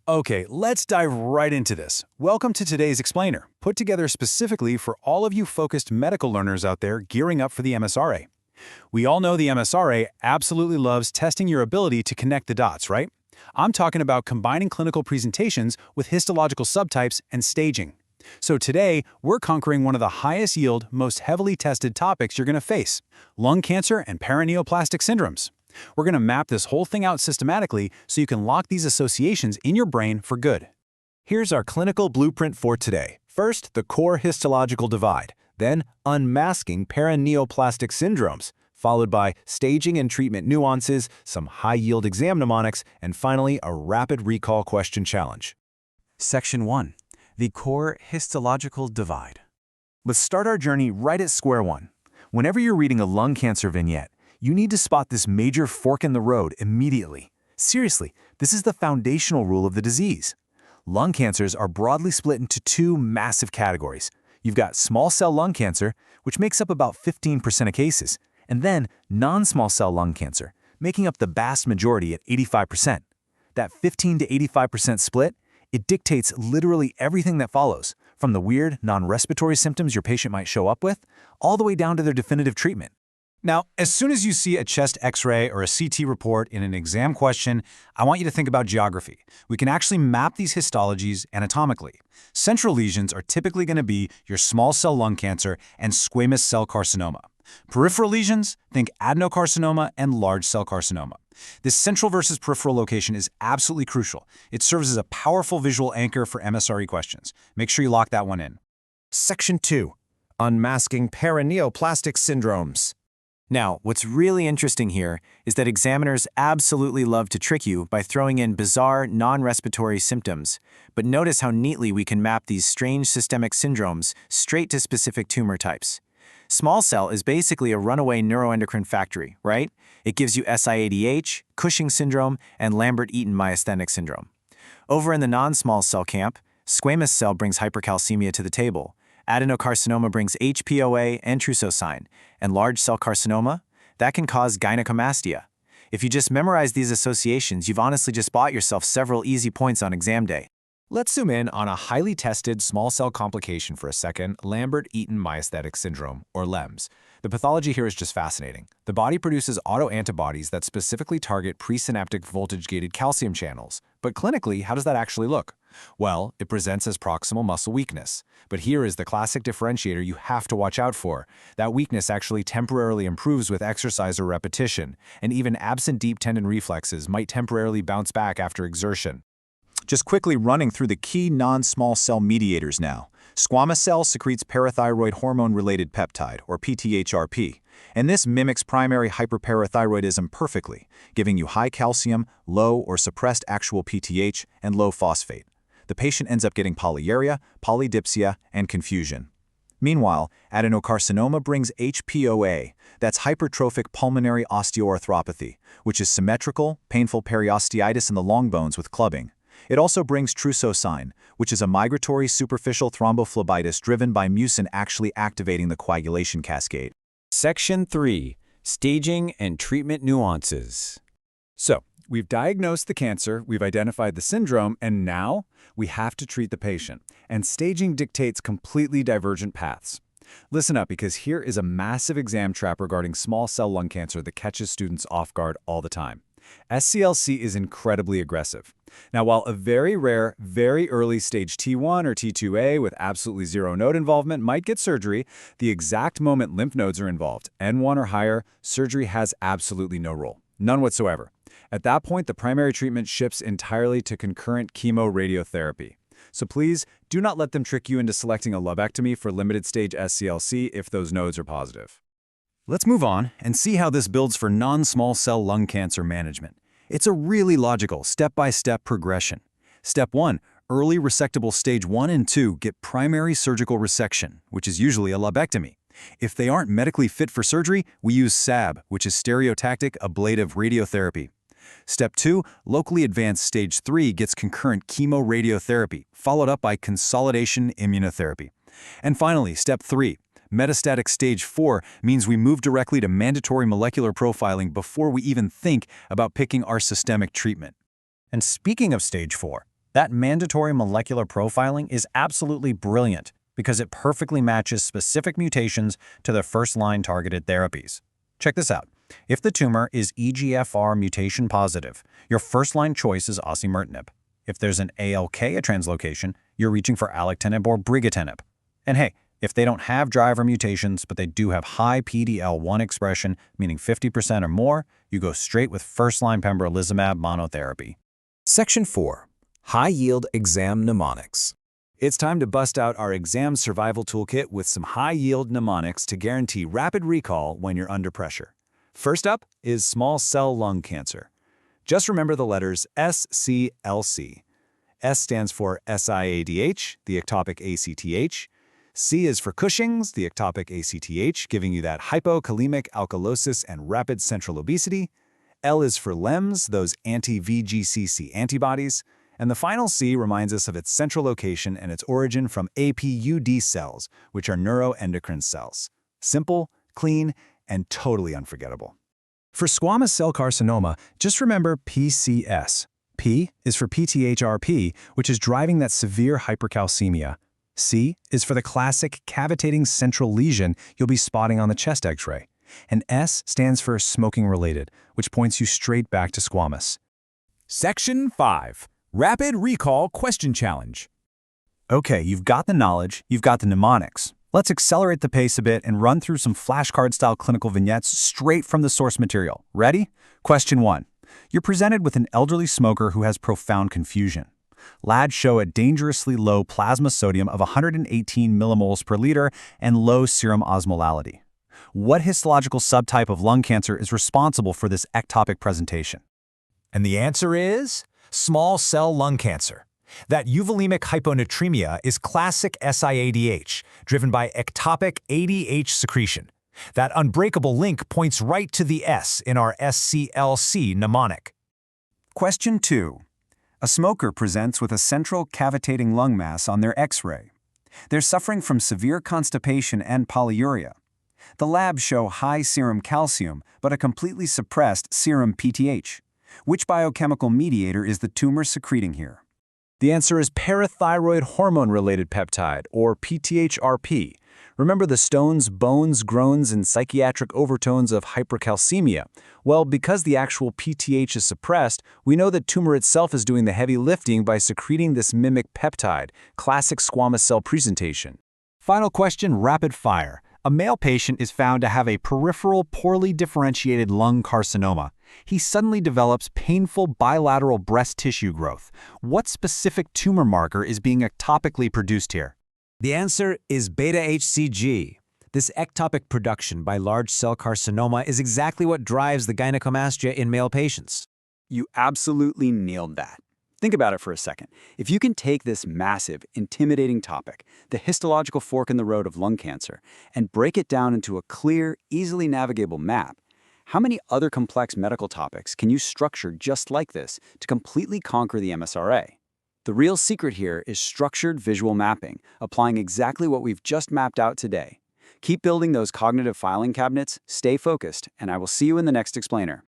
Okay, let's dive right into this. Welcome to today's explainer, put together specifically for all of you focused medical learners out there gearing up for the MSRA. We all know the MSRA absolutely loves testing your ability to connect the dots, right? I'm talking about combining clinical presentations with histological subtypes and staging. So today, we're conquering one of the highest yield, most heavily tested topics you're going to face: lung cancer and paraneoplastic syndromes. We're going to map this whole thing out systematically so you can lock these associations in your brain for good. Here's our clinical blueprint for today. First, the core histological divide, then unmasking paraneoplastic syndromes, followed by staging and treatment nuances, some high-yield exam mnemonics, and finally, a rapid recall question challenge. Section 1. The core histological divide. Let's start our journey right at square one. Whenever you're reading a lung cancer vignette, you need to spot this major fork in the road immediately. Seriously, this is the foundational rule of the disease. Lung cancers are broadly split into two massive categories. You've got small cell lung cancer, which makes up about 15% of cases, and then non-small cell lung cancer, making up the vast majority at 85%. That 15 to 85% split, it dictates literally everything that follows, from the weird, non-respiratory symptoms your patient might show up with, all the way down to their definitive treatment. Now, as soon as you see a chest X-ray or a CT report in an exam question, I want you to think about geography. We can actually map these histologies anatomically. Central lesions are typically going to be your small cell lung cancer and squamous cell carcinoma. Peripheral lesions, think adenocarcinoma and large cell carcinoma. This central versus peripheral location is absolutely crucial. It serves as a powerful visual anchor for MSRA questions. Make sure you lock that one in. Section 2. Unmasking paraneoplastic syndromes. Now, what's really interesting here is that examiners absolutely love to trick you by throwing in bizarre, non-respiratory symptoms, but notice how neatly we can map these strange systemic syndromes straight to specific tumor types. Small cell is basically a runaway neuroendocrine factory, right? It gives you SIADH, Cushing syndrome, and Lambert-Eaton myasthenic syndrome. Over in the non-small cell camp, squamous cell brings hypercalcaemia to the table. Adenocarcinoma brings HPOA and trousseau sign, and large cell carcinoma, that can cause gynecomastia. If you just memorize these associations, you've honestly just bought yourself several easy points on exam day. Let's zoom in on a highly tested small cell complication for a second, Lambert-Eaton myasthenic syndrome, or LEMS. The pathology here is just fascinating. The body produces autoantibodies that specifically target presynaptic voltage-gated calcium channels. But clinically, how does that actually look? Well, it presents as proximal muscle weakness. But here is the classic differentiator you have to watch out for. That weakness actually temporarily improves with exercise or repetition, and even absent deep tendon reflexes might temporarily bounce back after exertion. Just quickly running through the key non-small cell mediators now. Squamous cell secretes parathyroid hormone-related peptide, or PTHrP, and this mimics primary hyperparathyroidism perfectly, giving you high calcium, low or suppressed actual PTH, and low phosphate. The patient ends up getting polyuria, polydipsia, and confusion. Meanwhile, adenocarcinoma brings HPOA, that's hypertrophic pulmonary osteoarthropathy, which is symmetrical, painful periosteoitis in the long bones with clubbing. It also brings trousseau sign, which is a migratory superficial thrombophlebitis driven by mucin actually activating the coagulation cascade. Section 3. Staging and treatment nuances. So, we've diagnosed the cancer, we've identified the syndrome, and now we have to treat the patient. And staging dictates completely divergent paths. Listen up, because here is a massive exam trap regarding small cell lung cancer that catches students off guard all the time. SCLC is incredibly aggressive. Now, while a very rare, very early stage T1 or T2A with absolutely zero node involvement might get surgery, the exact moment lymph nodes are involved, N1 or higher, surgery has absolutely no role. None whatsoever. At that point, the primary treatment shifts entirely to concurrent chemoradiotherapy. So please, do not let them trick you into selecting a lobectomy for limited stage SCLC if those nodes are positive. Let's move on and see how this builds for non-small cell lung cancer management. It's a really logical, step-by-step progression. Step 1, early resectable stage 1 and 2 get primary surgical resection, which is usually a lobectomy. If they aren't medically fit for surgery, we use SAB, which is stereotactic ablative radiotherapy. Step 2, locally advanced stage 3 gets concurrent chemoradiotherapy, followed up by consolidation immunotherapy. And finally, step 3, metastatic stage 4 means we move directly to mandatory molecular profiling before we even think about picking our systemic treatment. And speaking of stage 4, That mandatory molecular profiling is absolutely brilliant because it perfectly matches specific mutations to the first-line targeted therapies. Check this out. If the tumor is EGFR mutation positive, your first-line choice is osimertinib. If there's an ALK translocation, you're reaching for alectinib or brigatinib. And hey, if they don't have driver mutations, but they do have high PD-L1 expression, meaning 50% or more, you go straight with first-line pembrolizumab monotherapy. Section 4. High-Yield Exam Mnemonics. It's time to bust out our exam survival toolkit with some high-yield mnemonics to guarantee rapid recall when you're under pressure. First up is small cell lung cancer. Just remember the letters SCLC. S stands for SIADH, the ectopic ACTH. C is for Cushing's, the ectopic ACTH, giving you that hypokalemic alkalosis and rapid central obesity. L is for LEMS, those anti-VGCC antibodies. And the final C reminds us of its central location and its origin from APUD cells, which are neuroendocrine cells. Simple, clean, and totally unforgettable. For squamous cell carcinoma, just remember PCS. P is for PTHrP, which is driving that severe hypercalcaemia. C is for the classic cavitating central lesion you'll be spotting on the chest X-ray. And S stands for smoking-related, which points you straight back to squamous. Section 5. Rapid Recall Question Challenge. Okay, you've got the knowledge, you've got the mnemonics. Let's accelerate the pace a bit and run through some flashcard-style clinical vignettes straight from the source material. Ready? Question 1. You're presented with an elderly smoker who has profound confusion. Labs show a dangerously low plasma sodium of 118 millimoles per liter and low serum osmolality. What histological subtype of lung cancer is responsible for this ectopic presentation? And the answer is small cell lung cancer. That euvolemic hyponatremia is classic SIADH, driven by ectopic ADH secretion. That unbreakable link points right to the S in our SCLC mnemonic. Question 2. A smoker presents with a central cavitating lung mass on their X-ray. They're suffering from severe constipation and polyuria. The labs show high serum calcium, but a completely suppressed serum PTH. Which biochemical mediator is the tumor secreting here? The answer is parathyroid hormone-related peptide, or PTHrP. Remember the stones, bones, groans, and psychiatric overtones of hypercalcaemia? Well, because the actual PTH is suppressed, we know that tumor itself is doing the heavy lifting by secreting this mimic peptide, classic squamous cell presentation. Final question, rapid fire. A male patient is found to have a peripheral, poorly differentiated lung carcinoma. He suddenly develops painful bilateral breast tissue growth. What specific tumor marker is being ectopically produced here? The answer is beta-HCG. This ectopic production by large cell carcinoma is exactly what drives the gynecomastia in male patients. You absolutely nailed that. Think about it for a second. If you can take this massive, intimidating topic, the histological fork in the road of lung cancer, and break it down into a clear, easily navigable map, how many other complex medical topics can you structure just like this to completely conquer the MSRA? The real secret here is structured visual mapping, applying exactly what we've just mapped out today. Keep building those cognitive filing cabinets, stay focused, and I will see you in the next explainer.